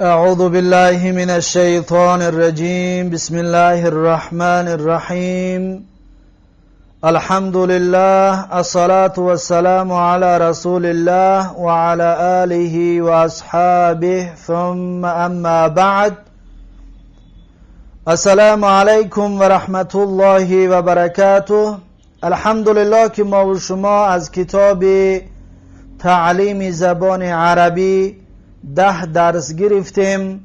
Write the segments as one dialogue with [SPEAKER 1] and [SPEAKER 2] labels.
[SPEAKER 1] أعوذ بالله من الشيطان الرجيم. بسم الله الرحمن الرحيم. الحمد لله، الصلاة والسلام على رسول الله وعلى آله وأصحابه، ثم أما بعد. السلام عليكم ورحمة الله وبركاته. الحمد لله که ما و شما از کتاب تعلیم زبان عربی 10 درس گرفتیم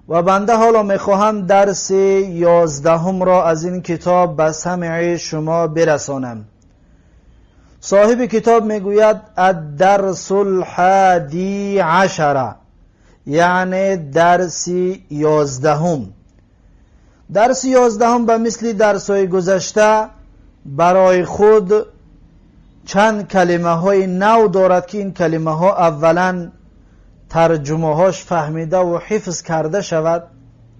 [SPEAKER 1] و بنده حالا میخواهم درس 11 را از این کتاب به سمع شما برسانم. صاحب کتاب میگوید الدرس الحادی عشر، یعنی درس 11. درس 11 به مثل درس‌های گذشته برای خود چند کلمه های نو دارد که این کلمه ها اولا ترجمه هاش فهمیده و حفظ کرده شود،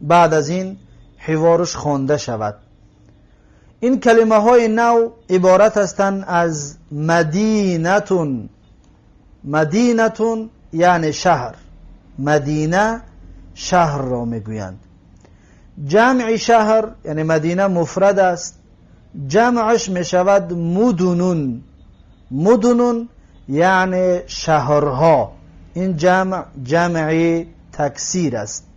[SPEAKER 1] بعد از این حوارش خوانده شود. این کلمه های نو عبارت هستند از مدینتون. مدینتون یعنی شهر، مدینه شهر را میگویند. جمع شهر یعنی مدینه مفرد است، جمعش میشود مدنون. مدنون یعنی شهرها. این جمع تکسیر است.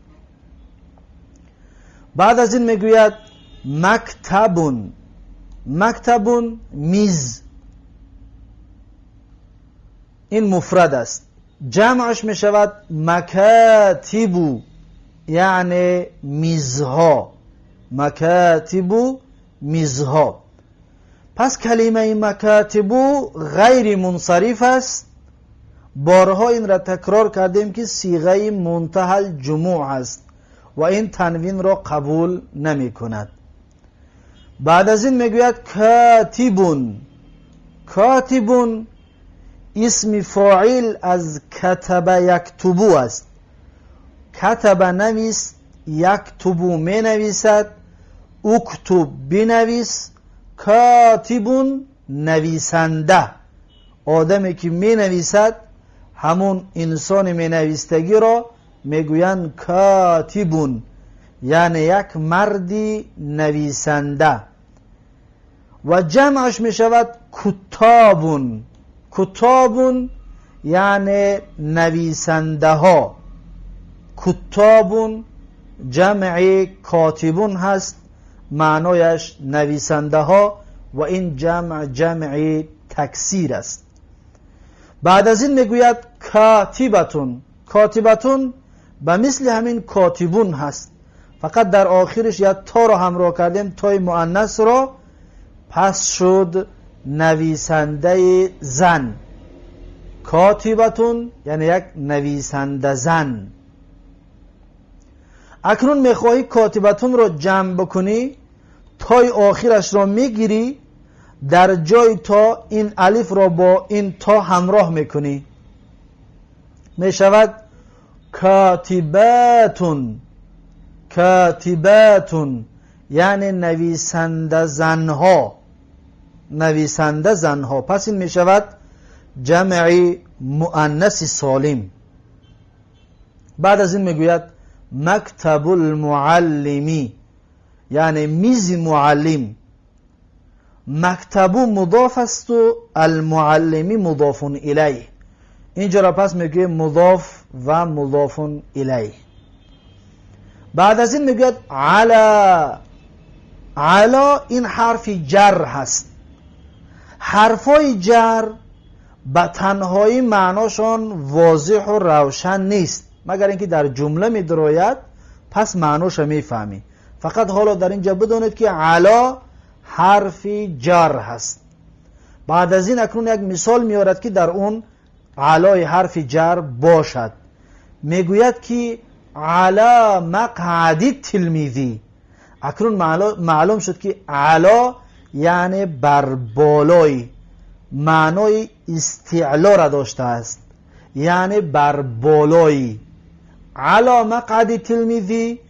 [SPEAKER 1] بعد از این میگوید مکتبون. مکتبون میز، این مفرد است، جمعش میشود مکاتبو، یعنی میزها. مکاتبو میزها. پس کلمه مکاتبو غیر منصرف است. بارها این را تکرار کردیم که صیغه منتهی الجموع است و این تنوین را قبول نمی کند. بعد از این میگوید کاتبون. کاتبون اسم فاعل از کتب یکتبو است. کتب نویس، یکتبو می نویسد، اکتب بنویس. کاتبون نویسنده، آدمی که می نویسد، همون انسان می نویستگی را میگویند کاتبون، یعنی یک مردی نویسنده. و جمعش می شود کتابون. کتابون یعنی نویسنده ها. کتابون جمع کاتبون هست، معنایش نویسنده ها و این جمع تکسیر است. بعد از این میگوید کاتبتون. کاتبتون به مثل همین کاتبون هست، فقط در آخرش یا تا را همراه کردیم، تای مؤنث را، پس شد نویسنده زن. کاتبتون یعنی یک نویسنده زن. اکنون میخواهی کاتبتون را جمع بکنی، تای آخرش را میگیری، در جای تا این الف را با این تا همراه میکنی، میشود کاتباتون. کاتباتون یعنی نویسنده زنها. نویسنده زنها. پس این میشود جمع مؤنث سالم. بعد از این میگوید مکتب المعلمی، یعنی میز معلم. مکتبو مضاف است و المعلمی مضاف الیه. اینجا را پس میگه مضاف و مضاف الیه. بعد از این میگه علا. علا این حرف جر هست. حرفای جر به تنهایی معناشان واضح و روشن نیست، مگر اینکه در جمله میدراید، پس معناش میفهمی. فقط حالا در اینجا بدونید که علا حرف جر هست. بعد از این اکنون یک مثال میارد که در اون علای حرف جر باشد. میگوید که علا مقعد تلمیذی. اکنون معلوم شد که علا یعنی بر بالای، معنای استعلا را داشته است، یعنی بر بالای. علا مقعد تلمیذی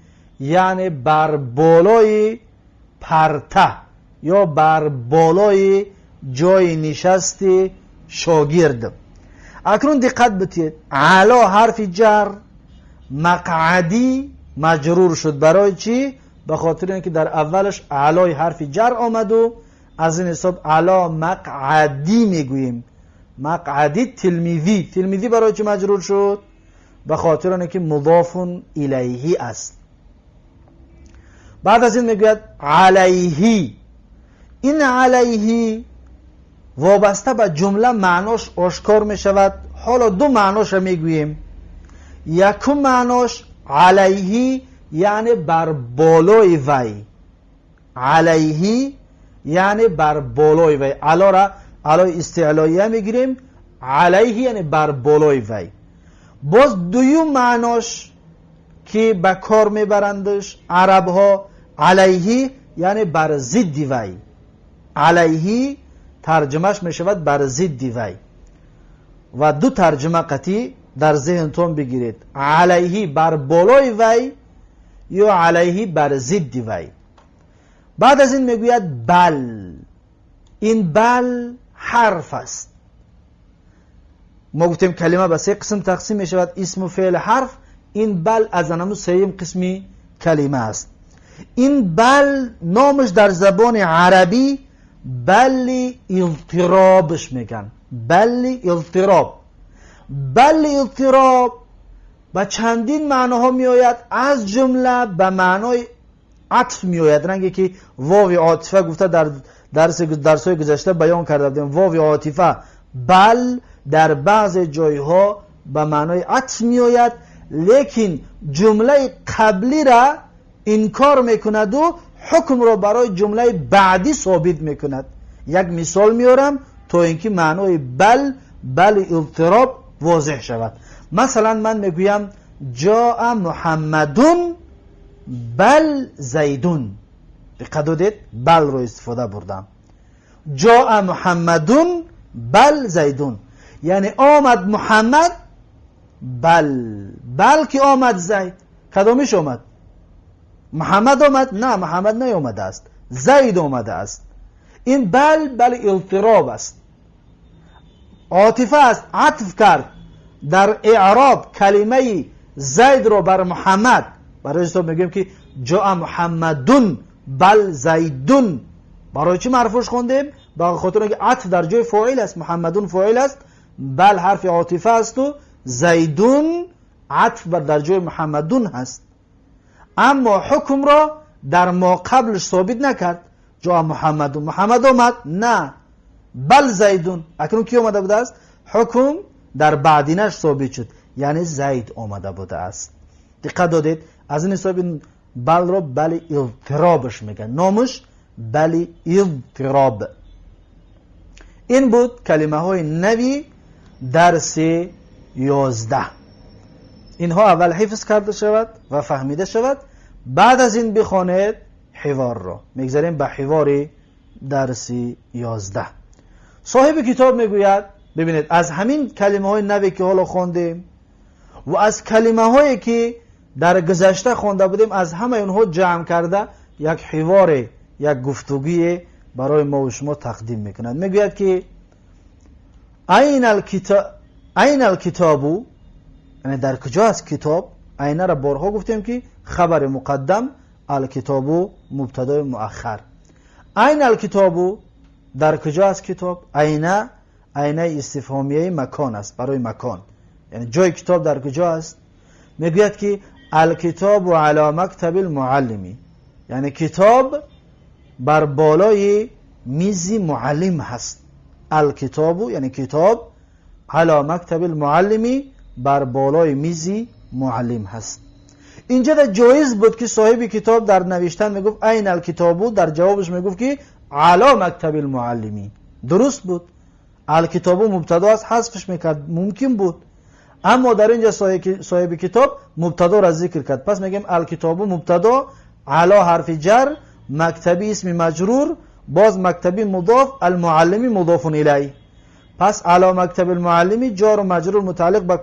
[SPEAKER 1] یعنی بر بالای پرته یا بر بالای جای نشست شاگرد. اکنون دقت بتید، علا حرف جر مقعدی مجرور شد. برای چی؟ به خاطر اینکه در اولش علای حرف جر آمد و از این حساب علا مقعدی میگوییم. مقعدی تلمیذی. تلمیذی برای چی مجرور شد؟ به خاطر اینکه مضاف الیه است. بعد از این میگوید علیه. این علیه وابسته به جمله معناش آشکار می شود. حالا دو معناش میگوییم. یکم معناش علیه یعنی بر بالای وی. علیه یعنی بر بالای وی. علا را علای استعلاییه میگیریم. علیه یعنی بر بالای وی. باز دویم معناش که به کار میبرندش عرب ها علیه یعنی بر ضد وی. علیه ترجمهش میشود بر ضد وی. و دو ترجمه قطعی در ذهنتون بگیرید. علیه بر بالای وی یا علیه بر ضد وی. بعد از این میگوید بل. این بل حرف است. ما گفتیم کلمه به سه قسم تقسیم می شود، اسم و فعل حرف. این بل از انمو سوم قسمی کلمه است. این بل نامش در زبان عربی بل اضطرابش میگن. بل اضطراب. بل اضطراب با چندین معناها می آید. از جمله به معنای عطف می آید. رنگی که واو عاطفه گفته در درس‌های گذشته بیان کرده بودیم. واو عاطفه بل در بعض جایها به معنای عطف می آید، لیکن جمله قبلی را انکار میکند و حکم را برای جمله بعدی ثابت میکند. یک مثال میارم تا اینکه معنای بل اضطراب واضح شود. مثلا من میگویم جاء محمدون بل زیدون. دقت دید بل رو استفاده بردم. جاء محمدون بل زیدون یعنی آمد محمد بلکه آمد زید. کدامش آمد؟ محمد آمد؟ نه، محمد نیامده است، زید آمده است. این بل اضطراب است، عاطفه است. عطف کرد در اعراب کلمه زید رو بر محمد. برای حساب میگیم که جاء محمدون بل زیدون. برای چی مرفوعش خوندیم؟ به خاطر اینکه عطف در جای فاعل است. محمدون فاعل است، بل حرف عاطفه است و زیدون عطف بر در جای محمدون هست. اما حکم را در ما قبلش ثابت نکرد. جا محمدون، محمد آمد؟ نه، بل زیدون. اکنون کی آمده بوده است؟ حکم در بعدینش ثابت شد، یعنی زید آمده بوده است. دقت دادید؟ از این حساب بل را بل اضطرابش میگن. نامش بل اضطراب. این بود کلمه های نوی درس 11. اینها اول حفظ کرده شود و فهمیده شود. بعد از این بخوانید حوار را. میگذاریم به حوار درس 11. صاحب کتاب میگوید ببینید از همین کلمه های نوی که حالا خواندیم و از کلمه هایی که در گذشته خوانده بودیم، از همه اونها جمع کرده یک حوار، یک گفتگوی برای ما و شما تقدیم میکند. میگوید که این الکتابو، یعنی در کجا است کتاب؟ اینه را بارها گفتیم که خبر مقدم، الکتابو مبتدای مؤخر. این الکتابو در کجا است کتاب؟ اینه استفهامیه مکان است، برای مکان، یعنی جای کتاب در کجا است. میگوید که الکتاب علی مکتب المعلمی، یعنی کتاب بر بالای میز معلم هست. الکتاب یعنی کتاب علی مکتب المعلمی بر بالای میز معلم هست. اینجا در جایز بود که صاحب کتاب در نوشتن میگفت این الکتابو، در جوابش میگفت که علی مکتب المعلمی. درست بود. الکتابو مبتدا است، حذفش میکرد، ممکن بود. اما در اینجا صاحب کتاب مبتدا را ذکر کرد. پس میگیم الکتابو مبتدا، علی حرف جر، مکتبی اسم مجرور، باز مکتبی مضاف، المعلمی مضاف الیه. پس علی مکتب المعلمی جار و مجرور متعلق به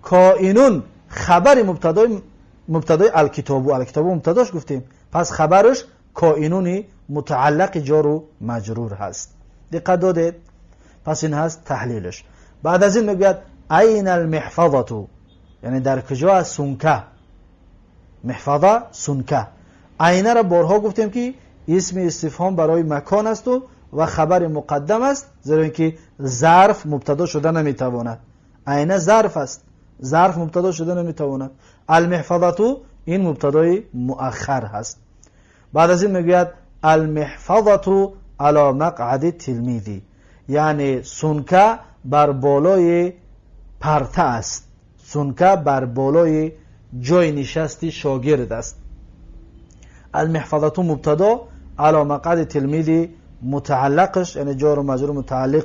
[SPEAKER 1] کائنون خبر مبتدای الکتابو. الکتابو مبتداش گفتیم، پس خبرش کائنونی متعلق جار و مجرور هست. دقت دادید؟ پس این هست تحلیلش. بعد از این میگوید این المحفظه، یعنی در کجا است؟ سنکه. محفظه سنکه. عینه را بارها گفتیم که اسم استفهام برای مکان است و خبر مقدم است، زیرا اینکه ظرف مبتدا شده نمیتواند. عینه ظرف است، ظرف مبتدا شده نمیتواند. المحفظه این مبتدای مؤخر هست. بعد از این میگوید المحفظه علی مقعد تلمیذی، یعنی سنکه بر بالای پرته است، سنکه بر بالای جای نشستی شاگرد است. المحفظه مبتدا، علی مقعد تلمیذی متعلقش، یعنی جار و مجرور متعلق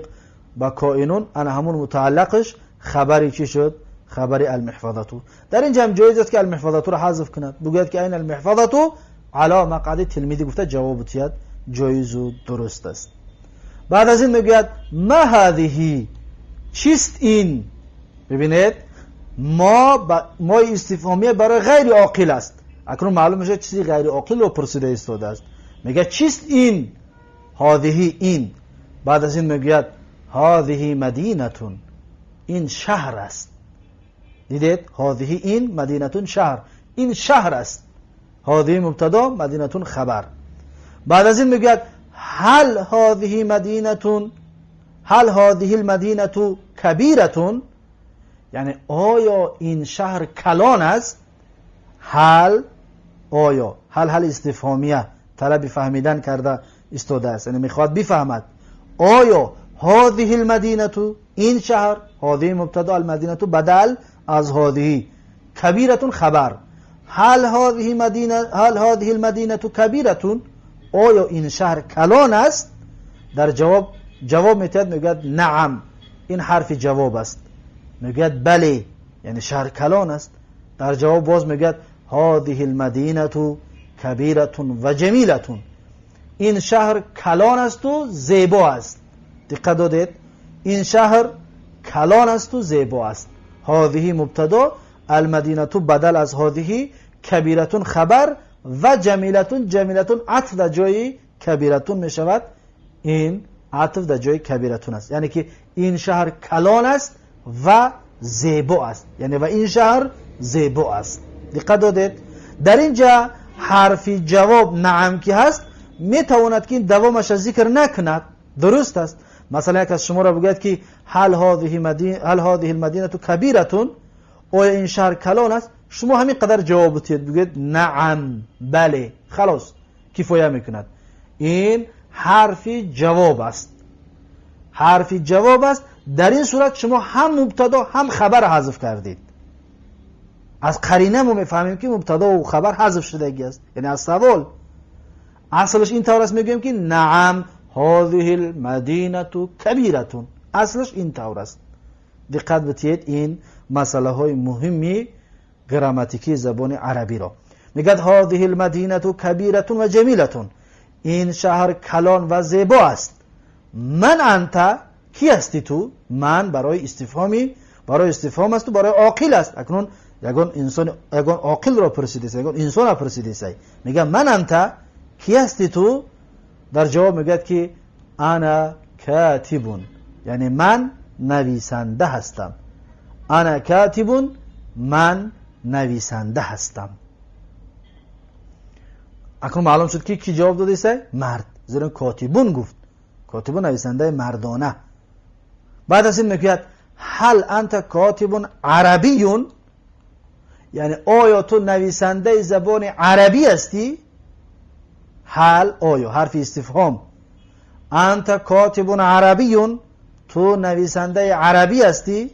[SPEAKER 1] با کائنون، انا همون متعلقش خبری چی شد؟ خبری المحفظه. در اینجا هم جایز است که المحفظه را حذف کند، بگوید که این المحفظه علی مقعد تلمیذی، گفته جواب تیاد جایز و درست است. بعد از این میگوید ما هذه، چیست این؟ ببینید ما استفهامیه برای غیر عاقل است. اکنون معلوم میشه چیزی غیر عاقل رو پرسیده ایستاده است. میگه چیست این؟ هذه این. بعد از این میگوید هذه مدینتون، این شهر است. دیدید هذه این مدینتون شهر، این شهر است. هذه مبتدا، مدینتون خبر. بعد از این میگوید هل هذه مدینتون، هل هذه المدینه کبیرتون، یعنی آیا این شهر کلان است؟ هل، آیا، هل استفهامیه طلب فهمیدن کرده استاده است، یعنی میخواد بفهمد آیا هذه المدینه، این شهر، هذه مبتدا، المدینه بدل از هذه، کبیرتون خبر. هل هذه المدینه کبیرتون، آیا این شهر کلان است؟ در جواب میتید میگوید نعم، این حرف جواب است. میگوید بله، یعنی شهر کلان است. در جواب باز میگوید هذه المدینه کبیرتون و جمیلتون، این شهر کلان است و زیبا است. دقت دادید؟ این شهر کلان است و زیبا است. هذه مبتدا، المدینه بدل از هذه، کبیرتون خبر و جمیلتون عطف در جای کبیرتون می شود. این عطف در جای کبیرتون است، یعنی که این شهر کلان است و زیبا است، یعنی و این شهر زیبا است. دقت دادید؟ در اینجا حرف جواب نعم که هست، می تواند که این دوامش ذکر نکند. درست است. مثلا یک از شما را بگوید که هل هذه المدینه کبیرتون، آیا این شهر کلان است؟ شما همین قدر جواب بتید، بگید نعم، بله، خلاص کفایه میکند. این حرف جواب است، حرف جواب است. در این صورت شما هم مبتدا هم خبر حذف کردید. از قرینه ما میفهمیم که مبتدا و خبر حذف شدگی است، یعنی از سوال اصلش این طور است، میگیم که نعم هذه المدینه کبیرتون، اصلش این طور است. دقت بتید این مسئله های مهمی گراماتیکی زبان عربی را. میگه هذه المدینه کبیرتون و جمیلتون، این شهر کلان و زیبا است. من انت، کی هستی تو؟ من برای استفهام است و برای عاقل است. اکنون یگان عاقل را پرسیده، یگان انسان را پرسیده. میگه من انت، کی هستی تو؟ در جواب میگه که انا کاتبون، یعنی من نویسنده هستم. انا کاتبون، من نویسنده هستم. اکنون معلوم شد که کی جواب داده است؟ مرد، زیرا کاتبون گفت. کاتبون نویسنده مردانه. بعد از این میگوید هل انت کاتبون عربیون، یعنی آیا تو نویسنده زبان عربی هستی؟ هل، آیا، حرف استفهام. انت کاتبون عربیون، تو نویسنده عربی هستی؟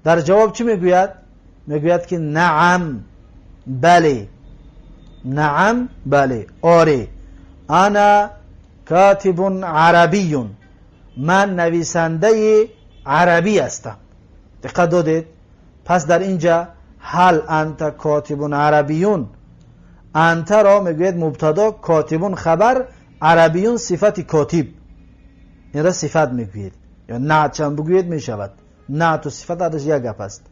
[SPEAKER 1] در جواب چی میگوید؟ میگوید که نعم، بله، نعم، بله، آره، انا کاتب عربیون، من نویسنده عربی هستم. دقت دادید؟ پس در اینجا هل انت کاتب عربیون، انت را میگوید مبتدا، کاتبون خبر، عربیون صفت کاتب، این را صفت میگوید. یا نعت چند بگوید میشود. نعت و صفت ادش یک گپ است.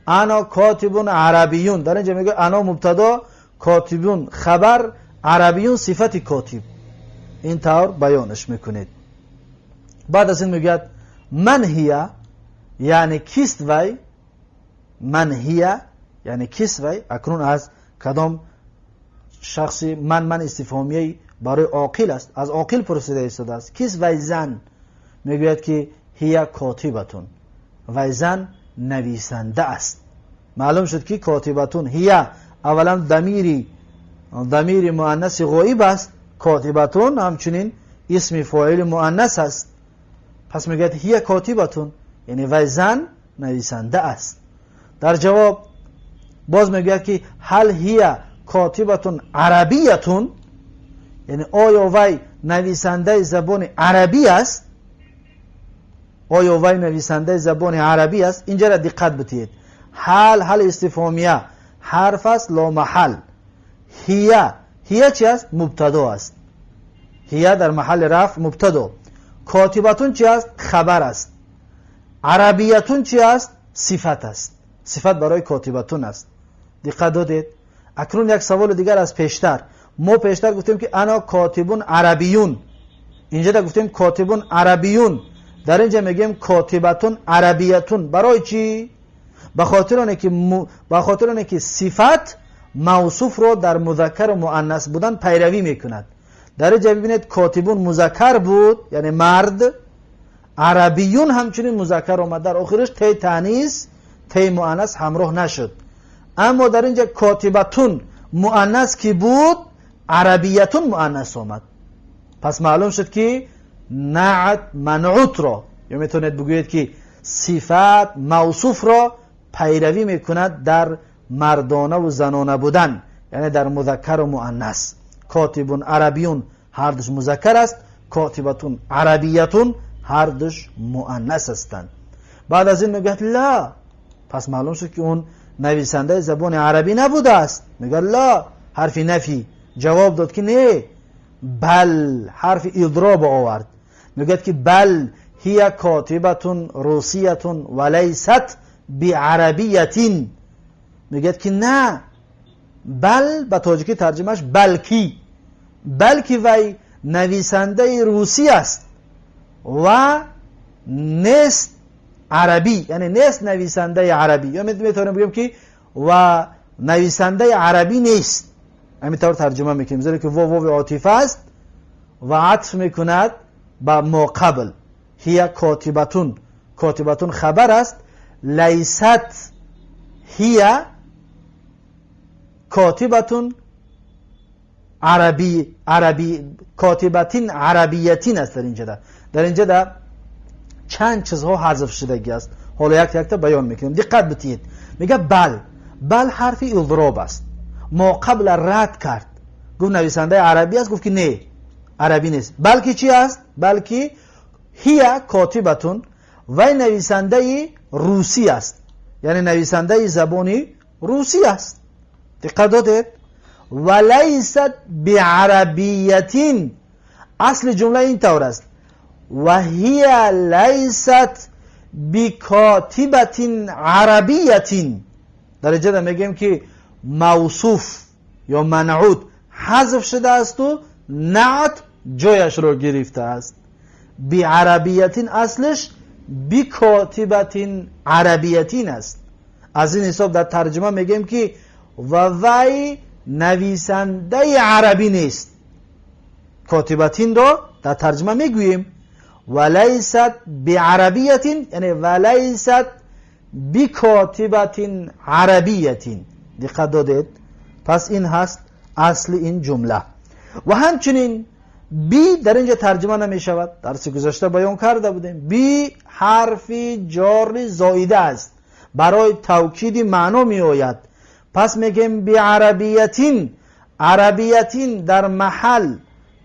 [SPEAKER 1] انا کاتبون عربیون، در اینجا میگه انا مبتدا، کاتبون خبر، عربیون صفت کاتب. این طور بیانش میکنید. بعد از این میگه من هیا، یعنی کیست وی؟ من هی یعنی کس وی، اکنون از کدام شخصی من استفهامیه برای عاقل است، از عاقل پرسیده ایستاده است. کس وی زن میگوید که هی کاتبتون، وی زن نویسنده است. معلوم شد که کاتبتون هی اولا ضمیر مؤنث غایب است، کاتبتون همچنین اسم فاعل مؤنث است. پس میگوید هی کاتبتون یعنی وی زن نویسنده است. در جواب باز میگوید که هل هی کاتبتون عربیتون، یعنی آیا وی نویسنده زبان عربی است؟ آیا وی نویسنده زبان عربی است؟ اینجا را دقت بتید. حال استفهامیه حرف است لا محل. هی چی است؟ مبتدا است. هی در محل رفع مبتدا. کاتبتون چی است؟ خبر است. عربیتون چی است؟ صفت است. صفت برای کاتبتون است. دقت دادید؟ اکنون یک سوال دیگر از پیشتر. ما پیشتر گفتیم که انا کاتبون عربیون، اینجا دا گفتیم کاتبون عربیون، در اینجا میگیم کاتبتون عربیتون. برای چی؟ به خاطر آنه که صفت موصوف رو در مذکر و مؤنث بودن پیروی میکند. در اینجا ببینید کاتبون مذکر بود یعنی مرد، عربیون همچنین مذکر آمد، در آخرش تی تانیث تی مؤنث همراه نشد. اما در اینجا کاتبتون مؤنث کی بود، عربیتون مؤنث آمد. پس معلوم شد که نعت منعوت را، یا میتونید بگویید که صفت موصوف را پیروی میکند در مردانه و زنانه بودن، یعنی در مذکر و مؤنث. کاتبون عربیون هر دوش مذکر است، کاتبتون عربیتون هر دوش مؤنث هستند. بعد از این میگه لا، پس معلوم شد که اون نویسنده زبان عربی نبوده است. میگه لا، حرف نفی. جواب داد که نه، بل، حرف اضراب آورد. میگه که بل هی کاتبتون روسیتون ولیست بعربیتین. میگه که نه، بل به تاجیکی ترجمهش بلکی وی نویسنده روسی است و نیست عربی، یعنی نیست نویسنده عربی. یا میتونم بگم که و نویسنده عربی نیست. همین طور ترجمه میکنیم، زیرا که واو عاطفه است و عطف میکند با ما قبل. هی کاتبتون خبر است، لیست هی کاتبتون کاتبتین عربیتین است. در اینجا چند چیزها حذف شدگی است. حالا یک تا بیان میکنیم. دقت بتید. میگه بل حرف اضراب است. ما قبل رد کرد، گفت نویسنده عربی است، گفت که نه، عربی نیست. بلکه چی است؟ بلکه هی کاتبتون و نویسنده روسی است، یعنی نویسنده زبانی روسی است. دقت دادید؟ ولیست بعربیتین، اصل جمله این طور است، و هی لیست بکاتبتین عربیتین. در اینجا میگیم که موصوف یا منعوت حذف شده است و نعت جایش رو گرفته است. بعربیتین اصلش بکاتبتین عربیتین است. از این حساب در ترجمه میگیم که و وی نویسنده عربی نیست. کاتبتین رو در ترجمه میگوییم ولیست بعربیتین، یعنی ولیست بکاتبتین عربیتین. دقت دادید؟ پس این هست اصل این جمله. و همچنین بی در اینجا ترجمه نمی شود. درس گذشته بیان کرده بودیم بی حرف جار زائده است، برای توکید معنا می آید. پس میگیم بی عربیتین، عربیتین در محل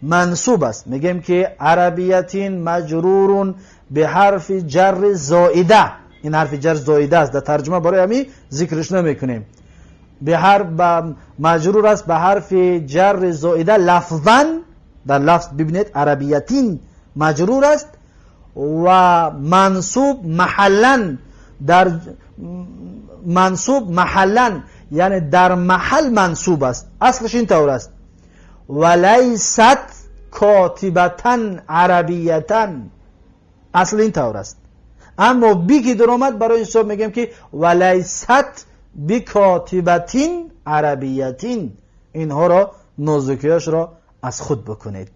[SPEAKER 1] منصوب است. میگیم که عربیتین مجرورون به حرف جر زائده. این حرف جر زائده است، در ترجمه برای همین ذکرش نمیکنیم. به حرف مجرور است به حرف جر زائده لفظاً. در لفظ ببینید عربیتین مجرور است و منصوب محلاً، در منصوب محلاً یعنی در محل منصوب است. اصلش این طور است ولیست کاتبتن عربیتن، اصل این طور است. اما بی که در آمد برای این صبح میگیم که ولیست بکاتبتین عربیتین، اینها را نازکیاش را از خود بکنید.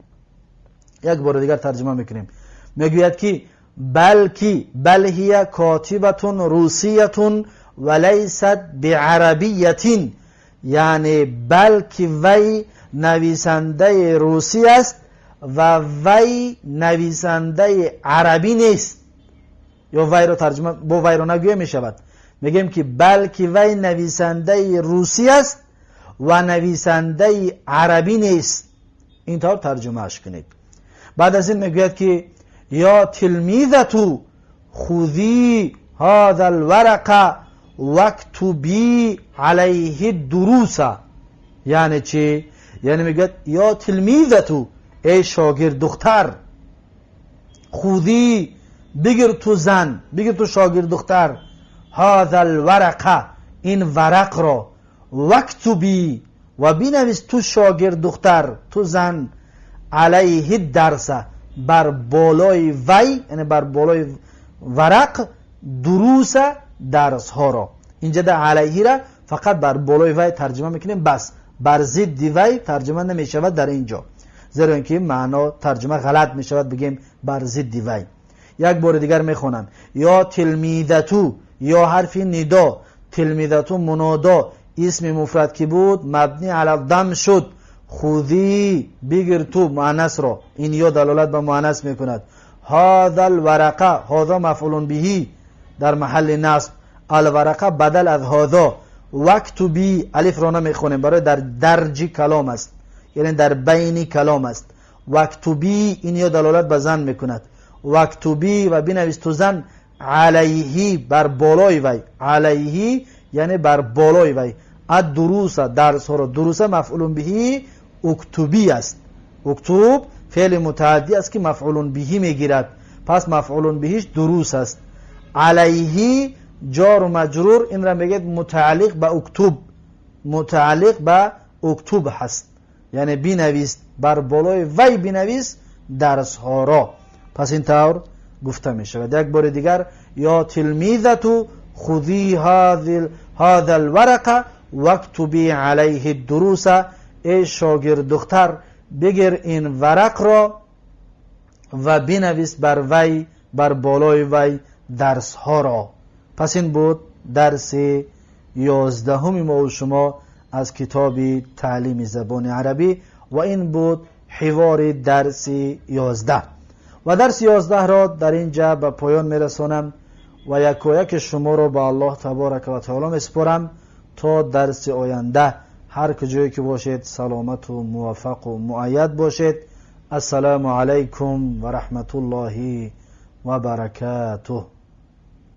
[SPEAKER 1] یک بار دیگر ترجمه میکنیم. میگوید که بلکی بل هی کاتبتون روسیتون ولیست بعربیتین، یعنی بلکی وی نویسنده روسی است و وی نویسنده عربی نیست. یا وی رو ترجمه با وی رو نگویه می شود، میگیم که بلکی وی نویسنده روسی است و نویسنده عربی نیست. اینطور ترجمهش کنید. بعد از این میگوید که یا تلمیذتو خذی هذا الورق واکتبی علیه الدروس. یعنی چی؟ یعنی میگوید یا تلمیذتو، ای شاگرد دختر، خذی، بگیر تو زن، بگیر تو شاگرد دختر، هذا الورق، این ورق را، واکتبی، و بنویس تو شاگرد دختر، تو زن، علیه الدرس، بر بالای وی، یعنی بر بالای ورق، دروس، درس ها را. اینجا در علیه را فقط بر بالای وی ترجمه میکنیم، بس بر ضد وی ترجمه نمیشود در اینجا، زیرا اینکه معنا ترجمه غلط میشود، بگیم بر ضد وی. یک بار دیگر میخونم. یا تلمیذتو، یا حرف ندا، تلمیذتو منادا، اسم مفرد که بود مبنی علی الضم شد. خذی، بگیر تو، مؤنث را، این یا دلالت به مؤنث میکند. هذا الورقه، هذا مفعول به در محل نصب، الورقه بدل از هذا. واکتبی، الف را نمیخونیم برای در درج کلام است، یعنی در بین کلام است. واکتبی، این یا دلالت به زن میکند. واکتبی، و بنویس تو زن، علیه، بر بالای وی، علیه یعنی بر بالای وی. الدروس، درس ها را. دروس مفعول به اکتبی است. اکتب فعل متعدی است که مفعول به میگیرد، پس مفعول بهش دروس است. علیه جار و مجرور، این را میگید متعلق به اکتب، متعلق به اکتب هست، یعنی بنویس، بر بالای وی بنویس درس ها را. پس این طور گفته می شود. یک بار دیگر، یا تلمیذتو خذی هذا الورق واکتبی علیه الدروس، ای شاگرد دختر، بگیر این ورق را و بنویس بر وی، بر بالای وی درس ها را. پس این بود درس 11 ما و شما از کتاب تعلیم زبان عربی، و این بود حوار درس 11. و درس 11 را در اینجا به پایان میرسانم و یک شما را به الله تبارک و تعالی میسپارم تا درس آینده. هر کجایی که باشید سلامت و موفق و مؤید باشید. السلام علیکم و رحمت الله و برکاته.